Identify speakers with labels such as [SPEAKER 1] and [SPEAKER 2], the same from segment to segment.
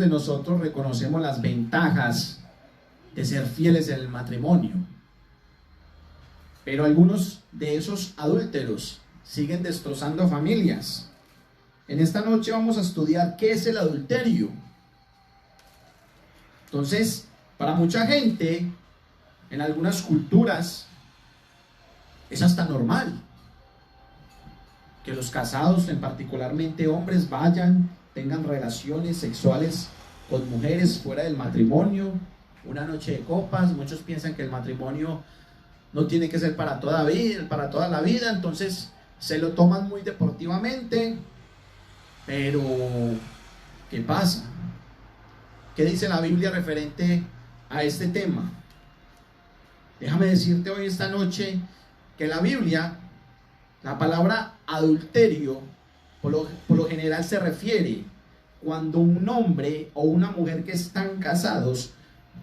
[SPEAKER 1] de nosotros reconocemos las ventajas de ser fieles en el matrimonio, pero algunos de esos adúlteros siguen destrozando familias. En esta noche vamos a estudiar qué es el adulterio. Entonces, para mucha gente, en algunas culturas, es hasta normal que los casados, en particularmente hombres, tengan relaciones sexuales con mujeres fuera del matrimonio, una noche de copas. Muchos piensan que el matrimonio no tiene que ser para toda la vida, entonces se lo toman muy deportivamente. Pero, ¿qué pasa? ¿Qué dice la Biblia referente a este tema? Déjame decirte hoy, esta noche, que la Biblia, la palabra adulterio, por lo general se refiere cuando un hombre o una mujer que están casados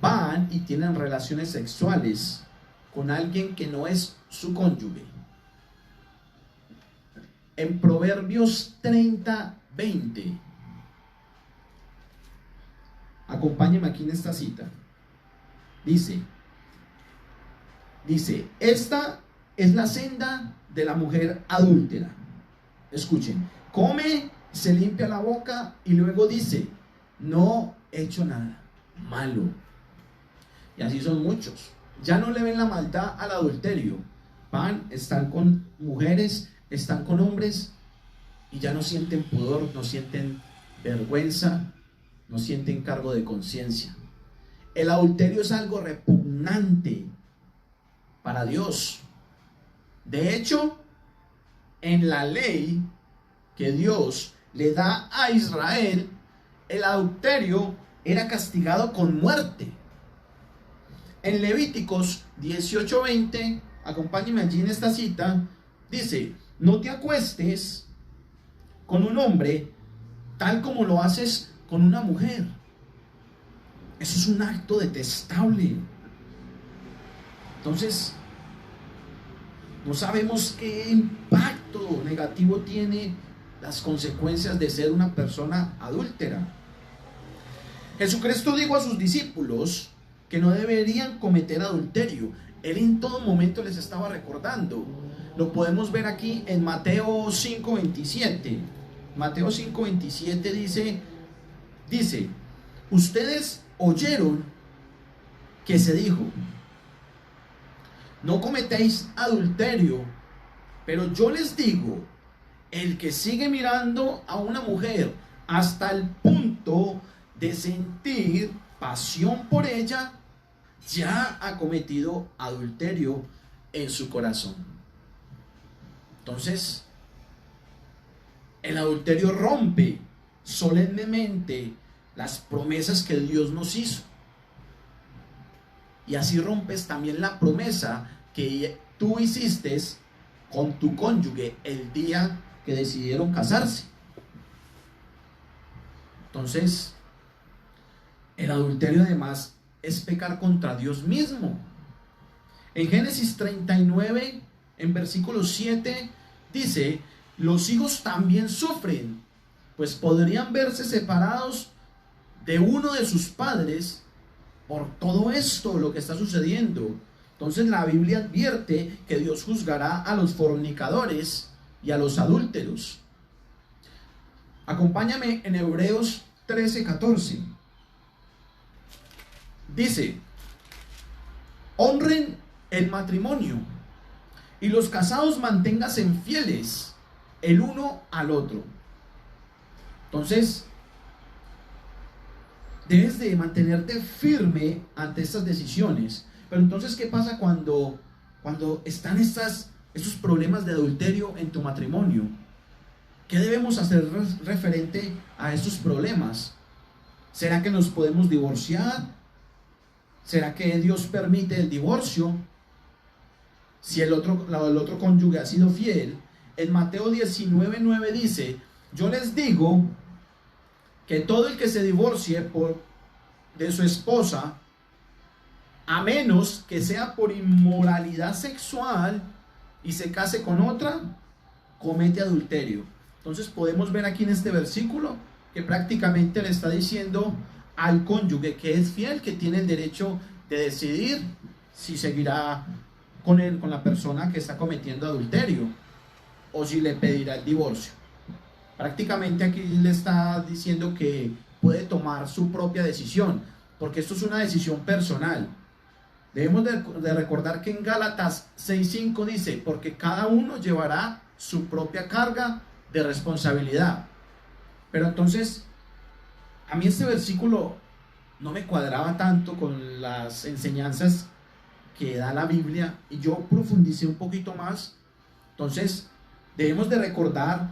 [SPEAKER 1] van y tienen relaciones sexuales con alguien que no es su cónyuge. En Proverbios 30:20, acompáñenme aquí en esta cita. Dice, esta es la senda de la mujer adúltera. Escuchen, come, se limpia la boca y luego dice, no he hecho nada malo. Y así son muchos. Ya no le ven la maldad al adulterio. Están con mujeres, están con hombres y ya no sienten pudor, no sienten vergüenza, no sienten cargo de conciencia. El adulterio es algo repugnante para Dios. De hecho, en la ley que Dios le da a Israel, el adulterio era castigado con muerte. En Levíticos 18:20, acompáñenme allí en esta cita, dice, no te acuestes con un hombre tal como lo haces con una mujer. Eso es un acto detestable. Entonces, no sabemos qué impacto negativo tiene las consecuencias de ser una persona adúltera. Jesucristo dijo a sus discípulos que no deberían cometer adulterio. Él en todo momento les estaba recordando. Lo podemos ver aquí en Mateo 5:27. Mateo 5:27 dice, ustedes oyeron que se dijo, no cometéis adulterio, pero yo les digo, el que sigue mirando a una mujer hasta el punto de sentir pasión por ella, ya ha cometido adulterio en su corazón. Entonces, el adulterio rompe solemnemente las promesas que Dios nos hizo. Y así rompes también la promesa que tú hiciste con tu cónyuge el día que decidieron casarse. Entonces, el adulterio además es pecar contra Dios mismo. En Génesis 39, en versículo 7, dice, los hijos también sufren, pues podrían verse separados de uno de sus padres por todo esto, lo que está sucediendo. Entonces la Biblia advierte que Dios juzgará a los fornicadores y a los adúlteros. Acompáñame en Hebreos 13:14. Dice, honren el matrimonio y los casados manténganse fieles el uno al otro. Entonces, debes de mantenerte firme ante estas decisiones. Pero entonces, ¿qué pasa cuando están estos problemas de adulterio en tu matrimonio? ¿Qué debemos hacer referente a estos problemas? ¿Será que nos podemos divorciar? ¿Será que Dios permite el divorcio? Si el otro cónyuge ha sido fiel. En Mateo 19:9 dice, yo les digo que todo el que se divorcie de su esposa, a menos que sea por inmoralidad sexual y se case con otra, comete adulterio. Entonces podemos ver aquí en este versículo que prácticamente le está diciendo al cónyuge que es fiel, que tiene el derecho de decidir si seguirá con él, con la persona que está cometiendo adulterio, o si le pedirá el divorcio. Prácticamente aquí le está diciendo que puede tomar su propia decisión, porque esto es una decisión personal. Debemos de recordar que en Gálatas 6:5 dice, porque cada uno llevará su propia carga de responsabilidad. Pero entonces, a mí este versículo no me cuadraba tanto con las enseñanzas que da la Biblia, y yo profundicé un poquito más. Entonces, debemos de recordar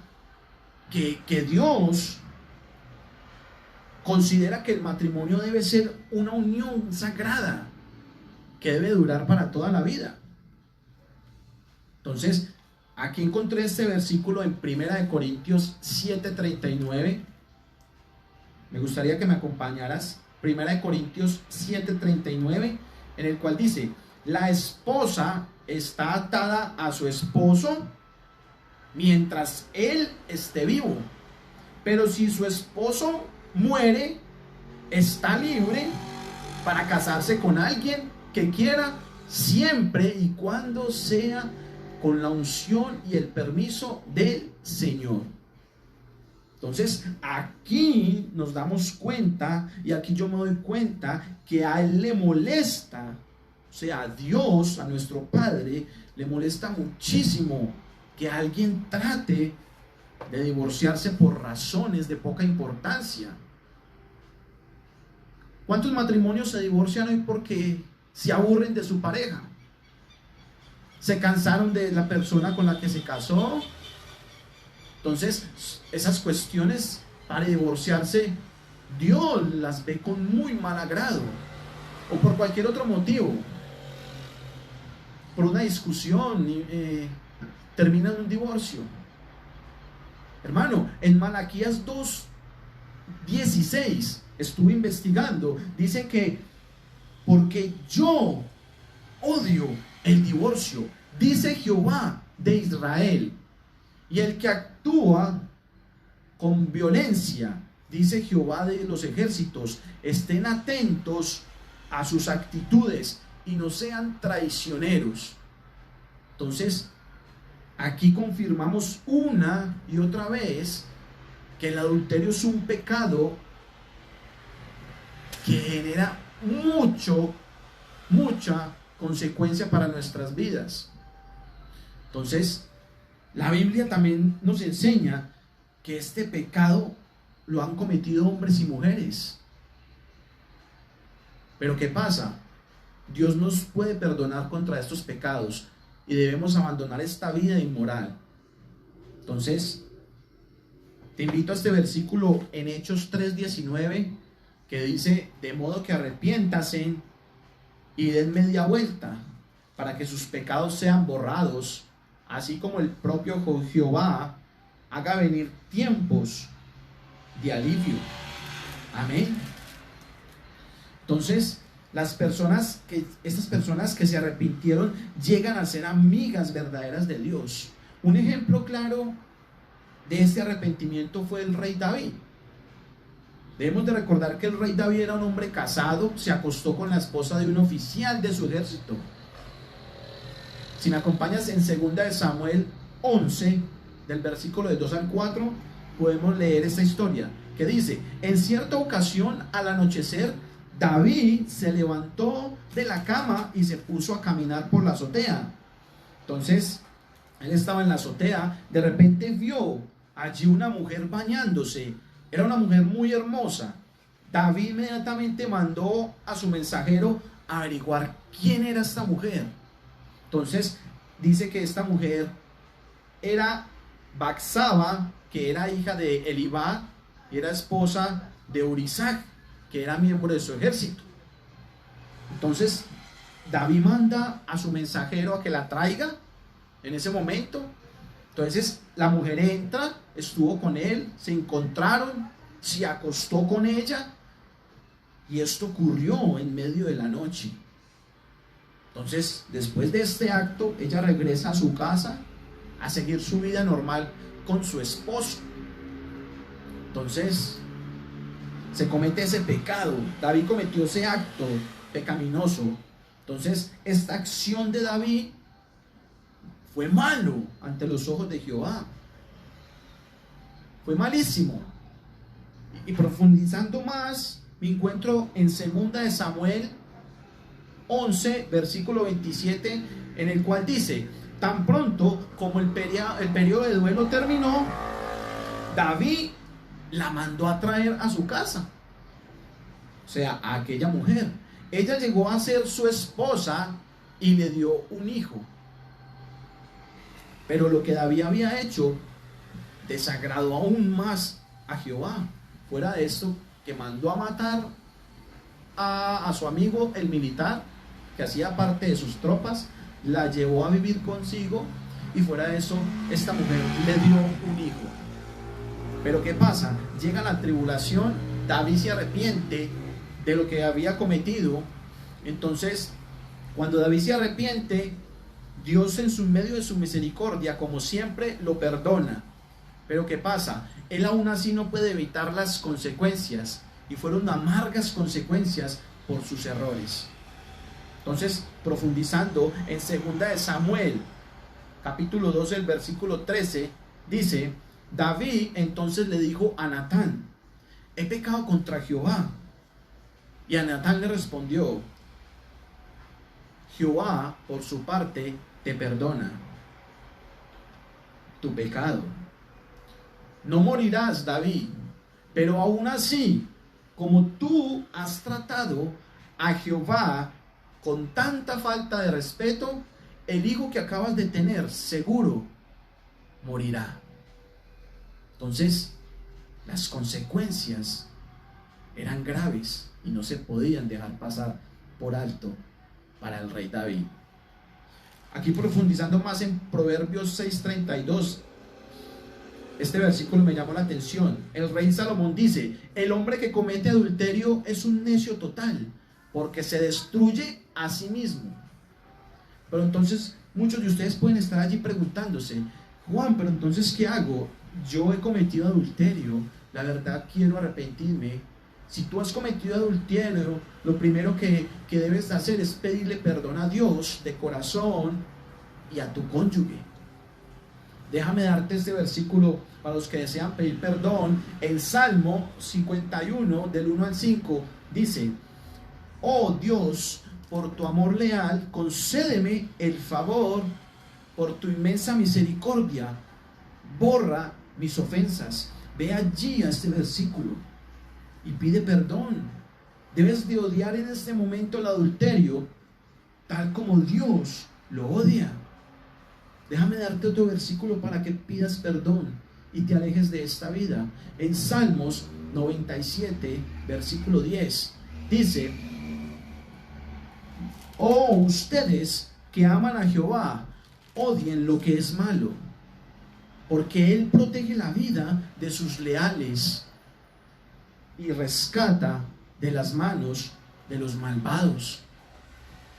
[SPEAKER 1] que Dios considera que el matrimonio debe ser una unión sagrada que debe durar para toda la vida. Entonces, aquí encontré este versículo en 1 Corintios 7:39. Me gustaría que me acompañaras. 1 Corintios 7:39, en el cual dice: la esposa está atada a su esposo mientras él esté vivo, pero si su esposo muere, está libre para casarse con alguien que quiera, siempre y cuando sea con la unción y el permiso del Señor. Entonces aquí nos damos cuenta, y aquí yo me doy cuenta, que a él le molesta, o sea, a Dios, a nuestro Padre, le molesta muchísimo que alguien trate de divorciarse por razones de poca importancia. ¿Cuántos matrimonios se divorcian hoy porque se aburren de su pareja? Se cansaron de la persona con la que se casó. Entonces, esas cuestiones para divorciarse, Dios las ve con muy mal agrado, o por cualquier otro motivo, por una discusión, termina en un divorcio. Hermano, en Malaquías 2:16 estuve investigando, dice que porque yo odio el divorcio, dice Jehová de Israel, y el que actúa con violencia, dice Jehová de los ejércitos, estén atentos a sus actitudes y no sean traicioneros. Entonces, aquí confirmamos una y otra vez que el adulterio es un pecado que genera mucha consecuencia para nuestras vidas. Entonces, la Biblia también nos enseña que este pecado lo han cometido hombres y mujeres. Pero ¿qué pasa? Dios nos puede perdonar contra estos pecados y debemos abandonar esta vida inmoral. Entonces, te invito a este versículo en Hechos 3:19, que dice: de modo que arrepiéntase y den media vuelta para que sus pecados sean borrados, así como el propio Jehová haga venir tiempos de alivio. Amén. Entonces, estas personas que se arrepintieron llegan a ser amigas verdaderas de Dios. Un ejemplo claro de este arrepentimiento fue el rey David. Debemos de recordar que el rey David era un hombre casado, se acostó con la esposa de un oficial de su ejército. Si me acompañas en 2 Samuel 11, del versículo de 2 al 4, podemos leer esta historia, que dice: en cierta ocasión, al anochecer, David se levantó de la cama y se puso a caminar por la azotea. Entonces, él estaba en la azotea, de repente vio allí una mujer bañándose. Era una mujer muy hermosa. David inmediatamente mandó a su mensajero a averiguar quién era esta mujer. Entonces, dice que esta mujer era Batsaba, que era hija de Elibá, y era esposa de Urisac, que era miembro de su ejército. Entonces, David manda a su mensajero a que la traiga en ese momento. Entonces, la mujer entra, estuvo con él, se encontraron, se acostó con ella, y esto ocurrió en medio de la noche. Entonces, después de este acto, ella regresa a su casa a seguir su vida normal con su esposo. Entonces, se comete ese pecado. David cometió ese acto pecaminoso. Entonces, esta acción de David fue malo ante los ojos de Jehová. Fue malísimo. Y profundizando más, me encuentro en 2 de Samuel 11, versículo 27, en el cual dice: tan pronto como el periodo de duelo terminó, David la mandó a traer a su casa, o sea, a aquella mujer. Ella llegó a ser su esposa y le dio un hijo. Pero lo que David había hecho desagradó aún más a Jehová. Fuera de esto, que mandó a matar a su amigo el militar, que hacía parte de sus tropas, la llevó a vivir consigo, y fuera de eso, esta mujer le dio un hijo. Pero ¿qué pasa? Llega la tribulación, David se arrepiente de lo que había cometido. Entonces, cuando David se arrepiente, Dios en su medio de su misericordia, como siempre, lo perdona. Pero ¿qué pasa? Él aún así no puede evitar las consecuencias, y fueron amargas consecuencias por sus errores. Entonces, profundizando en 2 de Samuel, capítulo 12, el versículo 13, dice: David entonces le dijo a Natán: he pecado contra Jehová. Y a Natán le respondió: Jehová, por su parte, te perdona tu pecado. No morirás, David, pero aún así, como tú has tratado a Jehová con tanta falta de respeto, el hijo que acabas de tener seguro morirá. Entonces, las consecuencias eran graves y no se podían dejar pasar por alto para el rey David. Aquí, profundizando más en Proverbios 6:32, este versículo me llamó la atención. El rey Salomón dice: el hombre que comete adulterio es un necio total, porque se destruye a sí mismo. Pero entonces muchos de ustedes pueden estar allí preguntándose: Juan, pero entonces ¿qué hago? Yo he cometido adulterio, la verdad quiero arrepentirme. Si tú has cometido adulterio, lo primero que debes hacer es pedirle perdón a Dios de corazón y a tu cónyuge. Déjame darte este versículo para los que desean pedir perdón. En Salmo 51, del 1 al 5, dice: oh Dios, por tu amor leal, concédeme el favor, por tu inmensa misericordia, borra mis ofensas. Ve allí a este versículo y pide perdón. Debes de odiar en este momento el adulterio, tal como Dios lo odia. Déjame darte otro versículo para que pidas perdón y te alejes de esta vida. En Salmos 97, versículo 10, dice: oh, ustedes que aman a Jehová, odien lo que es malo, porque Él protege la vida de sus leales y rescata de las manos de los malvados.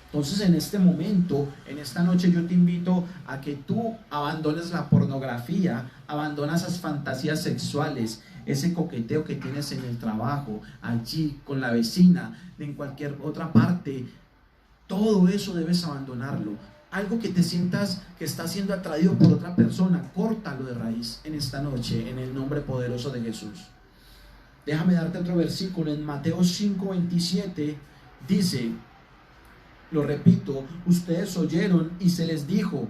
[SPEAKER 1] Entonces, en este momento, en esta noche, yo te invito a que tú abandones la pornografía, abandona esas fantasías sexuales, ese coqueteo que tienes en el trabajo, allí con la vecina, en cualquier otra parte. Todo eso debes abandonarlo. Algo que te sientas que está siendo atraído por otra persona, córtalo de raíz en esta noche, en el nombre poderoso de Jesús. Déjame darte otro versículo. En Mateo 5:27 dice, lo repito: ustedes oyeron y se les dijo,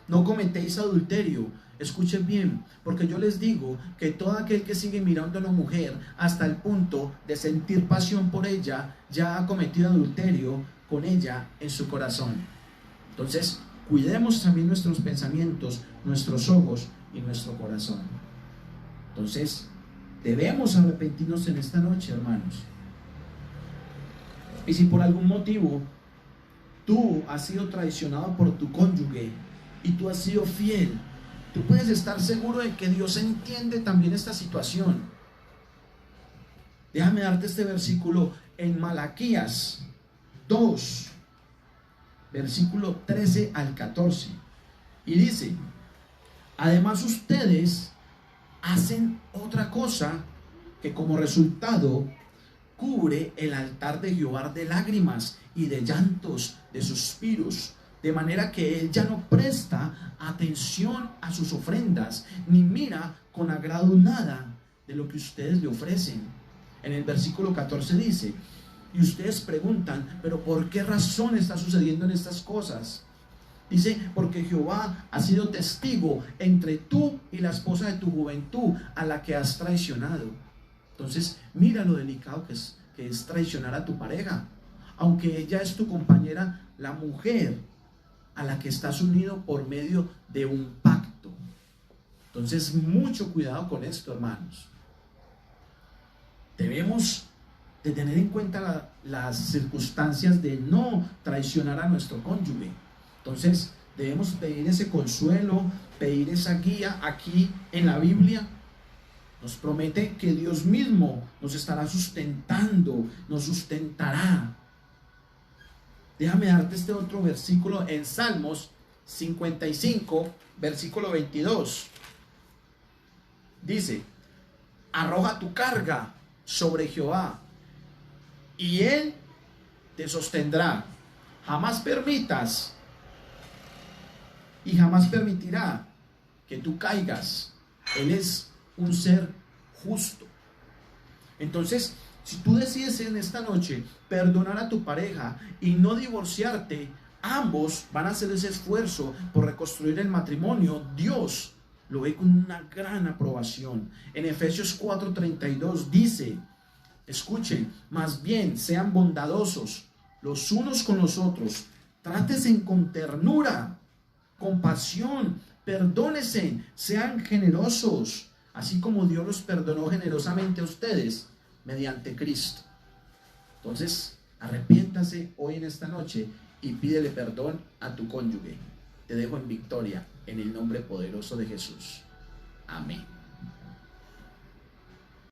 [SPEAKER 1] no cometéis adulterio. Escuchen bien, porque yo les digo que todo aquel que sigue mirando a una mujer hasta el punto de sentir pasión por ella, ya ha cometido adulterio con ella en su corazón. Entonces, cuidemos también nuestros pensamientos, nuestros ojos y nuestro corazón. Entonces, debemos arrepentirnos en esta noche, hermanos. Y si por algún motivo tú has sido traicionado por tu cónyuge y tú has sido fiel, tú puedes estar seguro de que Dios entiende también esta situación. Déjame darte este versículo en Malaquías 2, versículo 13 al 14, y dice: además ustedes hacen otra cosa, que como resultado cubre el altar de Jehová de lágrimas y de llantos, de suspiros, de manera que él ya no presta atención a sus ofrendas, ni mira con agrado nada de lo que ustedes le ofrecen. En el versículo 14 dice: y ustedes preguntan, pero ¿por qué razón está sucediendo en estas cosas? Dice: porque Jehová ha sido testigo entre tú y la esposa de tu juventud, a la que has traicionado. Entonces mira lo delicado que es traicionar a tu pareja, aunque ella es tu compañera, la mujer a la que estás unido por medio de un pacto. Entonces mucho cuidado con esto, hermanos. Debemos de tener en cuenta las circunstancias de no traicionar a nuestro cónyuge. Entonces debemos pedir ese consuelo, pedir esa guía. Aquí en la Biblia nos promete que Dios mismo nos estará sustentando, nos sustentará. Déjame darte este otro versículo en Salmos 55, versículo 22. Dice: arroja tu carga sobre Jehová y Él te sostendrá. Jamás permitas y jamás permitirá que tú caigas. Él es un ser justo. Entonces, si tú decides en esta noche perdonar a tu pareja y no divorciarte, ambos van a hacer ese esfuerzo por reconstruir el matrimonio. Dios lo ve con una gran aprobación. En Efesios 4:32 dice: escuchen, más bien sean bondadosos los unos con los otros, trátense con ternura, compasión, perdónense, sean generosos, así como Dios los perdonó generosamente a ustedes mediante Cristo. Entonces, arrepiéntase hoy en esta noche y pídele perdón a tu cónyuge. Te dejo en victoria en el nombre poderoso de Jesús. Amén.